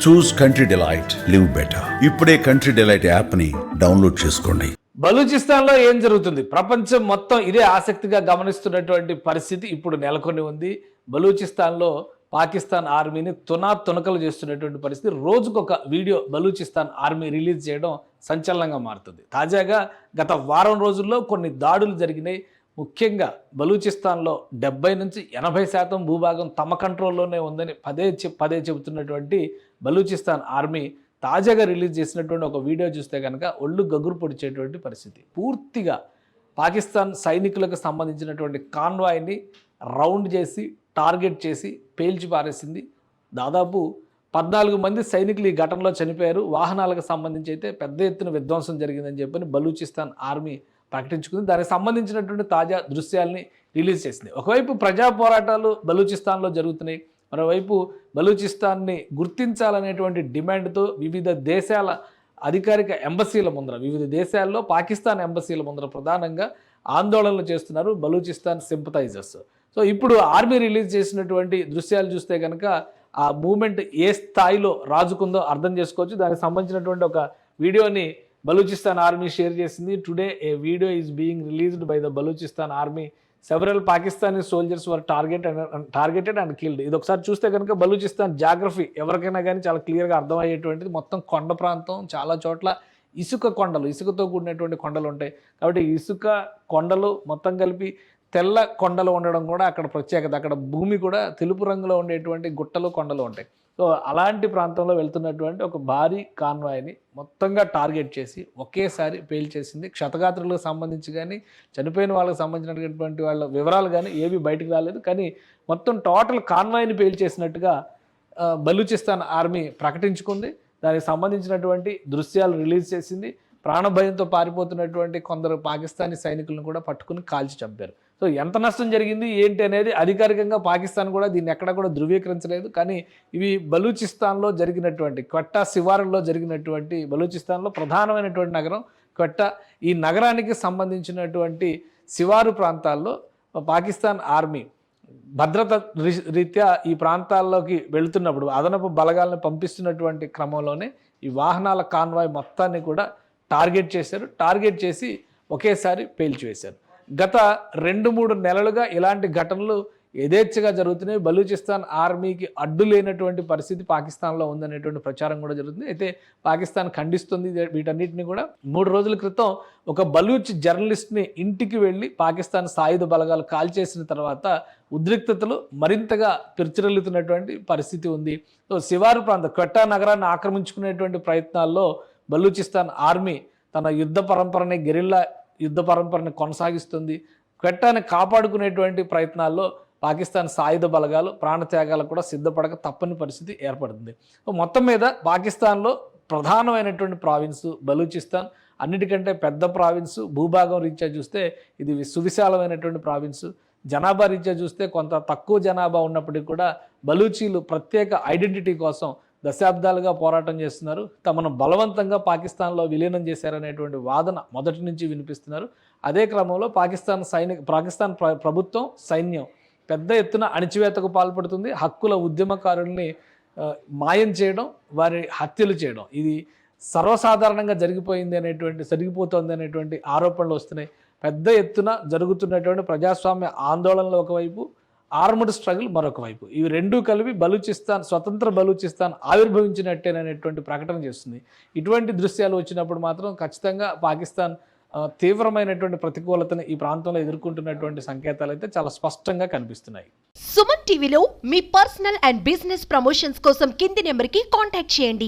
చూస్ country delight, live better. ఇప్పుడే country delight app ని download చేసుకోండి. బలూచిస్తాన్ లో ఏం జరుగుతుంది? ప్రపంచం మొత్తం ఇదే ఆసక్తిగా గమనిస్తున్నటువంటి పరిస్థితి ఇప్పుడు నెలకొని ఉంది. బలూచిస్తాన్ లో పాకిస్తాన్ ఆర్మీని తునకలు చేస్తున్నటువంటి పరిస్థితి. రోజుకొక వీడియో బలూచిస్తాన్ ఆర్మీ రిలీజ్ చేయడం సంచలనంగా మారుతుంది. తాజాగా గత వారం రోజుల్లో కొన్ని దాడులు జరిగినాయి. ముఖ్యంగా బలూచిస్తాన్లో 70 నుంచి 80% భూభాగం తమ కంట్రోల్లోనే ఉందని పదే చెబుతున్నటువంటి బలూచిస్తాన్ ఆర్మీ తాజాగా రిలీజ్ చేసినటువంటి ఒక వీడియో చూస్తే కనుక ఒళ్ళు గగురు పొడిచేటువంటి పరిస్థితి. పూర్తిగా పాకిస్తాన్ సైనికులకు సంబంధించినటువంటి కాన్వాయ్ని రౌండ్ చేసి టార్గెట్ చేసి పేల్చి పారేసింది. దాదాపు 14 మంది సైనికులు ఈ ఘటనలో చనిపోయారు. వాహనాలకు సంబంధించి అయితే పెద్ద ఎత్తున విధ్వంసం జరిగిందని చెప్పని బలూచిస్తాన్ ఆర్మీ ప్రకటించుకుంది. దానికి సంబంధించినటువంటి తాజా దృశ్యాల్ని రిలీజ్ చేసింది. ఒకవైపు ప్రజా పోరాటాలు బలూచిస్తాన్లో జరుగుతున్నాయి, మరోవైపు బలూచిస్తాన్ని గుర్తించాలనేటువంటి డిమాండ్తో వివిధ దేశాల అధికారిక ఎంబసీల ముందర, వివిధ దేశాల్లో పాకిస్తాన్ ఎంబసీల ముందర ప్రధానంగా ఆందోళనలు చేస్తున్నారు బలూచిస్తాన్ సింపథైజర్స్. సో ఇప్పుడు ఆర్మీ రిలీజ్ చేసినటువంటి దృశ్యాలు చూస్తే కనుక ఆ మూమెంట్ ఏ స్థాయిలో రాజుకుందో అర్థం చేసుకోవచ్చు. దానికి సంబంధించినటువంటి ఒక వీడియోని బలూచిస్తాన్ ఆర్మీ షేర్ చేసింది. Today A video is being released by the Balochistan army. Several Pakistani soldiers were targeted and killed. ఇది ఒకసారి చూస్తే కనుక బలూచిస్తాన్ జాగ్రఫీ ఎవరికైనా కానీ చాలా క్లియర్గా అర్థమయ్యేటువంటిది. మొత్తం కొండ ప్రాంతం, చాలా చోట్ల ఇసుక కొండలు, ఇసుకతో కూడినటువంటి కొండలు ఉంటాయి. కాబట్టి ఇసుక కొండలు మొత్తం కలిపి తెల్ల కొండలు ఉండడం కూడా అక్కడ ప్రత్యేకత. అక్కడ భూమి కూడా తెలుపు రంగులో ఉండేటువంటి గుట్టలు, కొండలు ఉంటాయి. సో అలాంటి ప్రాంతంలో వెళ్తున్నటువంటి ఒక భారీ కాన్వాయ్ని మొత్తంగా టార్గెట్ చేసి ఒకేసారి పేల్చేసింది. క్షతగాత్రులకు సంబంధించి కానీ చనిపోయిన వాళ్ళకి సంబంధించినటువంటి వాళ్ళ వివరాలు కానీ ఏవి బయటకు రాలేదు. కానీ మొత్తం టోటల్ కాన్వాయ్ని పేల్చేసినట్టుగా బలూచిస్తాన్ ఆర్మీ ప్రకటించుకుంది. దానికి సంబంధించినటువంటి దృశ్యాలు రిలీజ్ చేసింది. ప్రాణభయంతో పారిపోతున్నటువంటి కొందరు పాకిస్తానీ సైనికులను కూడా పట్టుకుని కాల్చి చంపారు. సో ఎంత నష్టం జరిగింది ఏంటి అనేది అధికారికంగా పాకిస్తాన్ కూడా దీన్ని ఎక్కడ కూడా ధృవీకరించలేదు. కానీ ఇవి బలూచిస్తాన్లో జరిగినటువంటి క్వెట్టా శివారుల్లో జరిగినటువంటి, బలూచిస్తాన్లో ప్రధానమైనటువంటి నగరం క్వెట్టా. ఈ నగరానికి సంబంధించినటువంటి శివారు ప్రాంతాల్లో పాకిస్తాన్ ఆర్మీ భద్రత రీత్యా ఈ ప్రాంతాల్లోకి వెళుతున్నప్పుడు అదనపు బలగాలను పంపిస్తున్నటువంటి క్రమంలోనే ఈ వాహనాల కాన్వాయ్ మొత్తాన్ని కూడా టార్గెట్ చేశారు. టార్గెట్ చేసి ఒకేసారి పేల్చివేశారు. గత 2-3 నెలలుగా ఇలాంటి ఘటనలు యథేచ్ఛగా జరుగుతున్నాయి. బలూచిస్తాన్ ఆర్మీకి అడ్డు లేనటువంటి పరిస్థితి పాకిస్తాన్లో ఉందనేటువంటి ప్రచారం కూడా జరుగుతుంది. అయితే పాకిస్తాన్ ఖండిస్తుంది వీటన్నిటిని కూడా. 3 రోజుల క్రితం ఒక బలూచ్ జర్నలిస్ట్ని ఇంటికి వెళ్ళి పాకిస్తాన్ సాయుధ బలగాలు కాల్చేసిన తర్వాత ఉద్రిక్తతలు మరింతగా పెర్చిరెల్లుతున్నటువంటి పరిస్థితి ఉంది. సో శివారు ప్రాంతం క్వెట్టా నగరాన్ని ఆక్రమించుకునేటువంటి ప్రయత్నాల్లో బలూచిస్తాన్ ఆర్మీ తన గెరిల్లా యుద్ధ పరంపరని కొనసాగిస్తుంది. క్వెట్టాని కాపాడుకునేటువంటి ప్రయత్నాల్లో పాకిస్తాన్ సాయుధ బలగాలు ప్రాణత్యాగాలకు కూడా సిద్ధపడక తప్పని పరిస్థితి ఏర్పడుతుంది. మొత్తం మీద పాకిస్తాన్లో ప్రధానమైనటువంటి ప్రావిన్సు బలూచిస్తాన్, అన్నిటికంటే పెద్ద ప్రావిన్సు. భూభాగం రీత్యా చూస్తే ఇది సువిశాలమైనటువంటి ప్రావిన్సు. జనాభా రీత్యా చూస్తే కొంత తక్కువ జనాభా ఉన్నప్పటికీ కూడా బలూచీలు ప్రత్యేక ఐడెంటిటీ కోసం దశాబ్దాలుగా పోరాటం చేస్తున్నారు. తమను బలవంతంగా పాకిస్తాన్లో విలీనం చేశారనేటువంటి వాదన మొదటి నుంచి వినిపిస్తున్నారు. అదే క్రమంలో పాకిస్తాన్ ప్రభుత్వం, సైన్యం పెద్ద ఎత్తున అణిచివేతకు పాల్పడుతుంది. హక్కుల ఉద్యమకారుల్ని మాయం చేయడం, వారి హత్యలు చేయడం, ఇది సర్వసాధారణంగా జరిగిపోతుంది అనేటువంటి ఆరోపణలు వస్తున్నాయి. పెద్ద ఎత్తున జరుగుతున్నటువంటి ప్రజాస్వామ్య ఆందోళనలు ఒకవైపు, ఆర్మ్డ్ స్ట్రగుల్ మరొక వైపు, ఇవి రెండూ కలిపి స్వతంత్ర బలూచిస్తాన్ ఆవిర్భవించినట్టేననేటువంటి ప్రకటన చేస్తుంది. ఇటువంటి దృశ్యాలు వచ్చినప్పుడు మాత్రం ఖచ్చితంగా పాకిస్తాన్ తీవ్రమైనటువంటి ప్రతికూలతను ఈ ప్రాంతంలో ఎదుర్కొంటున్నటువంటి సంకేతాలు అయితే చాలా స్పష్టంగా కనిపిస్తున్నాయి. సుమన్ టీవీలో మీ పర్సనల్ అండ్ బిజినెస్ ప్రమోషన్స్ కోసం కింది నెంబర్కి కాంటాక్ట్ చేయండి.